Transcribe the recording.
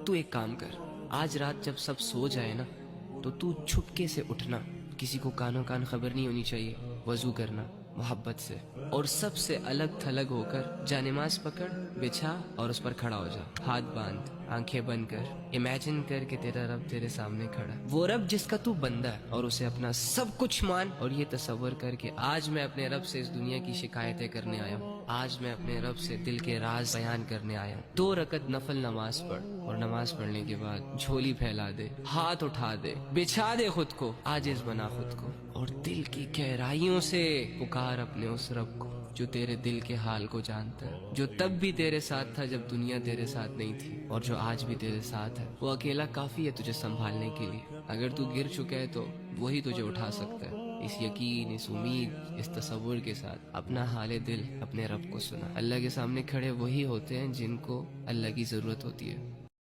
تو ایک کام کر، آج رات جب سب سو جائے نا تو تو چھپکے سے اٹھنا، کسی کو کانوں کان خبر نہیں ہونی چاہیے، وضو کرنا محبت سے، اور سب سے الگ تھلگ ہو کر جانماز پکڑ، بچھا اور اس پر کھڑا ہو جا، ہاتھ باندھ، آنکھیں بند کر، امیجن کر کہ تیرا رب تیرے سامنے کھڑا، وہ رب جس کا تو بندہ ہے، اور اسے اپنا سب کچھ مان، اور یہ تصور کر کہ آج میں اپنے رب سے اس دنیا کی شکایتیں کرنے آیا ہوں، آج میں اپنے رب سے دل کے راز بیان کرنے آیا ہوں۔ 2 رکعت نفل نماز پڑھ، اور نماز پڑھنے کے بعد جھولی پھیلا دے، ہاتھ اٹھا دے، بچھا دے خود کو، عاجز بنا خود کو، اور دل کی گہرائیوں سے پکار اپنے اس رب کو جو تیرے دل کے حال کو جانتا ہے، جو تب بھی تیرے ساتھ تھا جب دنیا تیرے ساتھ نہیں تھی، اور جو آج بھی تیرے ساتھ ہے۔ وہ اکیلا کافی ہے تجھے سنبھالنے کے لیے، اگر تو گر چکا ہے تو وہی تجھے اٹھا سکتا ہے۔ اس یقین، اس امید، اس تصور کے ساتھ اپنا حال دل اپنے رب کو سنا۔ اللہ کے سامنے کھڑے وہی ہوتے ہیں جن کو اللہ کی ضرورت ہوتی ہے۔